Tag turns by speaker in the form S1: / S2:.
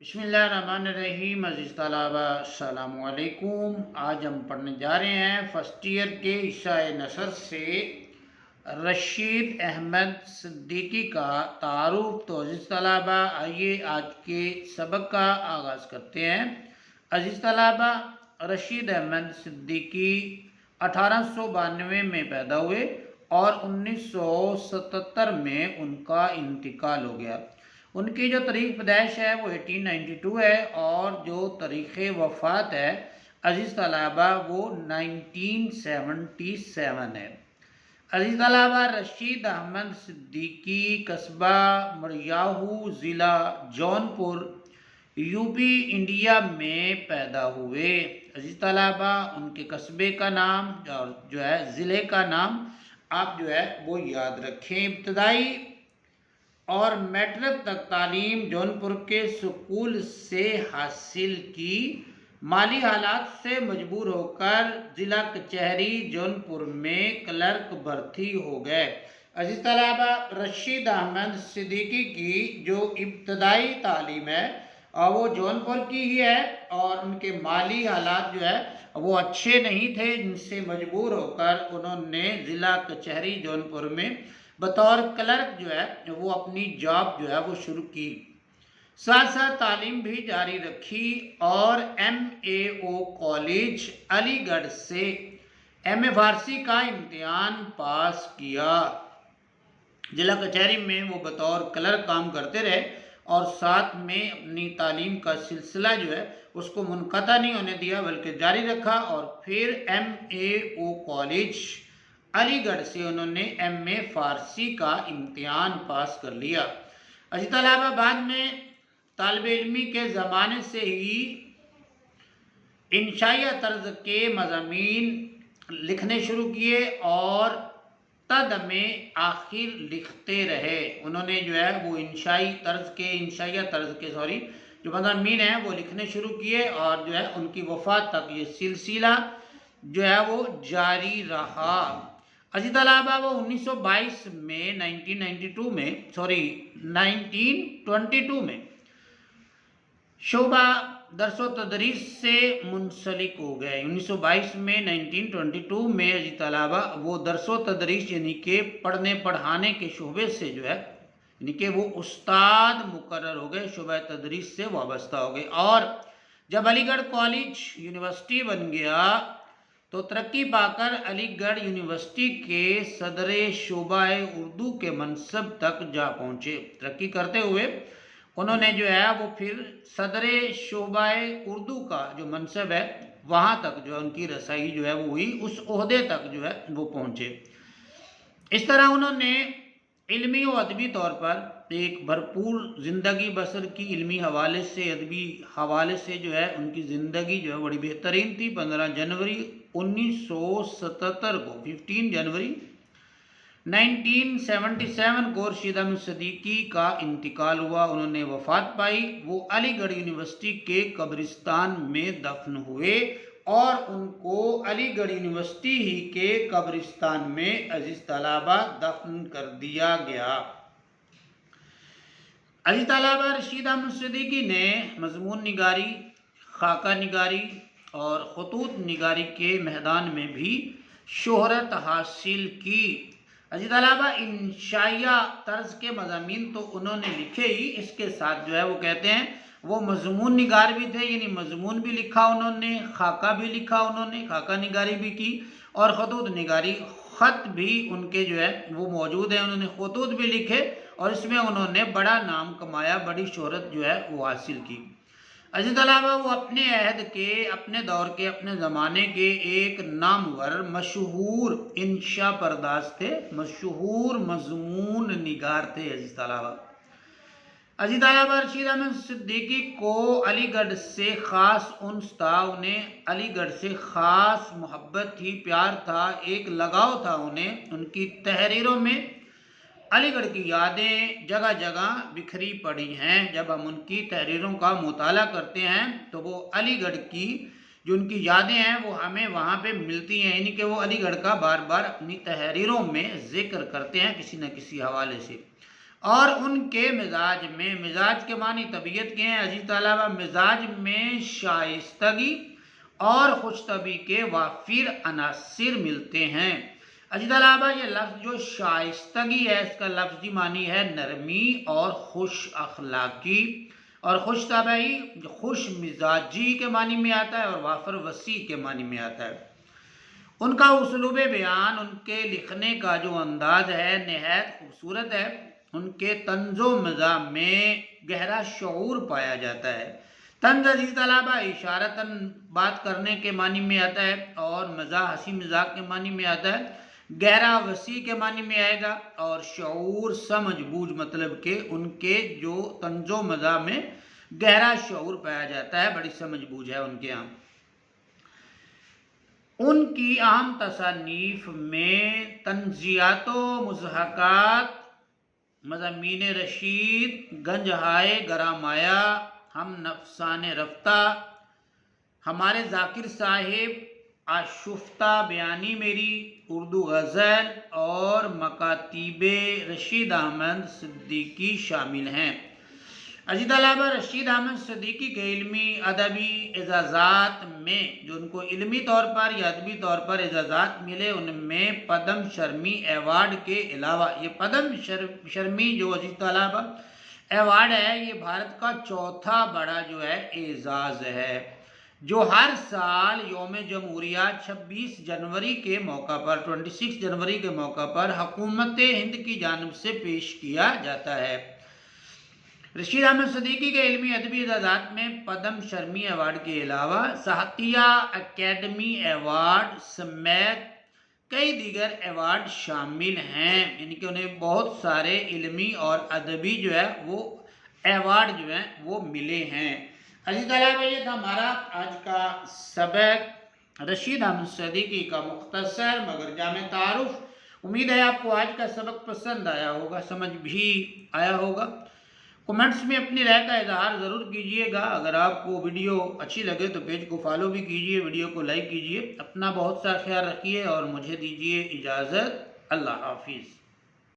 S1: بسم اللہ الرحمن الرحیم۔ عزیز طلبہ السلام علیکم۔ آج ہم پڑھنے جا رہے ہیں فرسٹ ایئر کے حصہ نثر سے رشید احمد صدیقی کا تعارف۔ تو عزیز طلبہ آئیے آج کے سبق کا آغاز کرتے ہیں۔ عزیز طلبہ رشید احمد صدیقی 1892 میں پیدا ہوئے اور 1977 میں ان کا انتقال ہو گیا۔ ان کی جو تاریخ پیدائش ہے وہ 1892 ہے اور جو تاریخ وفات ہے عزیز طلبہ وہ 1977 ہے۔ عزیز طلبہ رشید احمد صدیقی قصبہ مریاحو ضلع جونپور یو پی انڈیا میں پیدا ہوئے۔ عزیز طلبہ ان کے قصبے کا نام اور جو ہے ضلع کا نام آپ جو ہے وہ یاد رکھیں۔ ابتدائی اور میٹرک تک تعلیم جونپور کے سکول سے حاصل کی۔ مالی حالات سے مجبور ہو کر ضلع کچہری جونپور میں کلرک بھرتی ہو گئے۔ عزیز طلبہ رشید احمد صدیقی کی جو ابتدائی تعلیم ہے وہ جونپور کی ہی ہے اور ان کے مالی حالات جو ہے وہ اچھے نہیں تھے، جن سے مجبور ہو کر انہوں نے ضلع کچہری جونپور میں بطور کلرک جو ہے وہ اپنی جاب جو ہے وہ شروع کی۔ ساتھ ساتھ تعلیم بھی جاری رکھی اور ایم اے او کالج علی گڑھ سے ایم اے فارسی کا امتحان پاس کیا۔ ضلع کچہری میں وہ بطور کلرک کام کرتے رہے اور ساتھ میں اپنی تعلیم کا سلسلہ جو ہے اس کو منقطع نہیں ہونے دیا بلکہ جاری رکھا اور پھر ایم اے او کالج علی گڑھ سے انہوں نے ایم اے فارسی کا امتحان پاس کر لیا۔ عزیز طلبہ بعد میں طالب علمی کے زمانے سے ہی انشائیہ طرز کے مضامین لکھنے شروع کیے اور تد میں آخر لکھتے رہے۔ انہوں نے جو ہے وہ انشائیہ طرز کے جو مضامین ہیں وہ لکھنے شروع کیے اور جو ہے ان کی وفات تک یہ سلسلہ جو ہے وہ جاری رہا۔ عزیز طلبہ وہ 1922 میں شعبہ درس و تدریس سے منسلک ہو گئے۔ 1922 میں عزیز طلبہ وہ درس و تدریس یعنی کہ پڑھنے پڑھانے کے شعبے سے جو ہے یعنی کہ وہ استاد مقرر ہو گئے، شعبہ تدریس سے وابستہ ہو گئے۔ اور جب علی گڑھ کالج یونیورسٹی بن گیا تو ترقی پا کر علی گڑھ یونیورسٹی کے صدر شعبہ اردو کے منصب تک جا پہنچے۔ ترقی کرتے ہوئے انہوں نے جو ہے وہ پھر صدر شعبہ اردو کا جو منصب ہے وہاں تک جو ہے ان کی رسائی جو ہے وہ ہوئی، اس عہدے تک جو ہے وہ پہنچے۔ اس طرح انہوں نے علمی و ادبی طور پر ایک بھرپور زندگی بسر کی۔ علمی حوالے سے ادبی حوالے سے جو ہے ان کی زندگی جو ہے بڑی بہترین تھی۔ 15 جنوری 1977 کو 15 جنوری 1977 کو رشید احمد صدیقی کا انتقال ہوا، انہوں نے وفات پائی۔ وہ علی گڑھ یونیورسٹی کے قبرستان میں دفن ہوئے اور ان کو علی گڑھ یونیورسٹی ہی کے قبرستان میں عزیز طلبہ دفن کر دیا گیا۔ عزیز طلبہ رشید احمد صدیقی نے مضمون نگاری، خاکہ نگاری اور خطوط نگاری کے میدان میں بھی شہرت حاصل کی۔ عزیز طلبہ انشائیہ طرز کے مضامین تو انہوں نے لکھے ہی، اس کے ساتھ جو ہے وہ کہتے ہیں وہ مضمون نگار بھی تھے، یعنی مضمون بھی لکھا انہوں نے، خاکہ بھی لکھا انہوں نے، خاکہ نگاری بھی کی اور خطوط نگاری، خط بھی ان کے جو ہے وہ موجود ہیں، انہوں نے خطوط بھی لکھے اور اس میں انہوں نے بڑا نام کمایا، بڑی شہرت جو ہے وہ حاصل کی۔ عزیز طلبہ وہ اپنے عہد کے، اپنے دور کے، اپنے زمانے کے ایک نامور مشہور انشا پرداز تھے، مشہور مضمون نگار تھے۔ عزیز طلبہ رشید احمد صدیقی کو علی گڑھ سے خاص انس تھا، انہیں علی گڑھ سے خاص محبت تھی، پیار تھا، ایک لگاؤ تھا انہیں۔ ان کی تحریروں میں علی گڑھ کی یادیں جگہ جگہ بکھری پڑی ہیں۔ جب ہم ان کی تحریروں کا مطالعہ کرتے ہیں تو وہ علی گڑھ کی جو ان کی یادیں ہیں وہ ہمیں وہاں پہ ملتی ہیں، یعنی کہ وہ علی گڑھ کا بار بار اپنی تحریروں میں ذکر کرتے ہیں کسی نہ کسی حوالے سے۔ اور ان کے مزاج میں، مزاج کے معنی طبیعت کے ہیں عزیز طلبہ، مزاج میں شائستگی اور خوش طبعی کے وافر عناصر ملتے ہیں۔ عزیز طلبہ یہ لفظ جو شائستگی ہے اس کا لفظی معنی ہے نرمی اور خوش اخلاقی، اور خوش طبعی خوش مزاجی کے معنی میں آتا ہے، اور وافر وسیع کے معنی میں آتا ہے۔ ان کا اسلوب بیان، ان کے لکھنے کا جو انداز ہے نہایت خوبصورت ہے۔ ان کے طنز و مزاح میں گہرا شعور پایا جاتا ہے۔ طنز عزیز طلبہ اشارتاً بات کرنے کے معنی میں آتا ہے، اور مزاح ہنسی مذاق کے معنی میں آتا ہے، گہرا وسیع کے معنی میں آئے گا، اور شعور سمجھ بوجھ مطلب کہ ان کے جو طنز و مزاح میں گہرا شعور پایا جاتا ہے، بڑی سمجھ بوجھ ہے ان کے یہاں۔ ان کی عام تصانیف میں طنزیات و مضحکات، مضامین رشید، گنجہائے گرامایا، ہم نفسان رفتہ، ہمارے ذاکر صاحب، آشفتہ بیانی میری، اردو غزل اور مکاتیب رشید احمد صدیقی شامل ہیں۔ عزیز طلبہ رشید احمد صدیقی کے علمی ادبی اعزازات میں جو ان کو علمی طور پر یا ادبی طور پر اعزازات ملے، ان میں پدم شرمی ایوارڈ کے علاوہ، یہ پدم شرمی جو عزیز طلبہ ایوارڈ ہے یہ بھارت کا چوتھا بڑا جو ہے اعزاز ہے، جو ہر سال یوم جمہوریہ 26 جنوری کے موقع پر 26 جنوری کے موقع پر حکومت ہند کی جانب سے پیش کیا جاتا ہے۔ رشید احمد صدیقی کے علمی ادبی اعزازات میں پدم شرمی ایوارڈ کے علاوہ ساہتیہ اکیڈمی ایوارڈ سمیت کئی دیگر ایوارڈ شامل ہیں، یعنی کہ انہیں بہت سارے علمی اور ادبی جو ہے وہ ایوارڈ جو ہیں وہ ملے ہیں۔ عزیز طلبہ یہ تھا ہمارا آج کا سبق رشید احمد صدیقی کا مختصر مگر جامع تعارف۔ امید ہے آپ کو آج کا سبق پسند آیا ہوگا، سمجھ بھی آیا ہوگا۔ کمنٹس میں اپنی رائے کا اظہار ضرور کیجئے گا۔ اگر آپ کو ویڈیو اچھی لگے تو پیج کو فالو بھی کیجئے، ویڈیو کو لائک کیجئے۔ اپنا بہت سا خیال رکھیے اور مجھے دیجئے اجازت۔ اللہ حافظ۔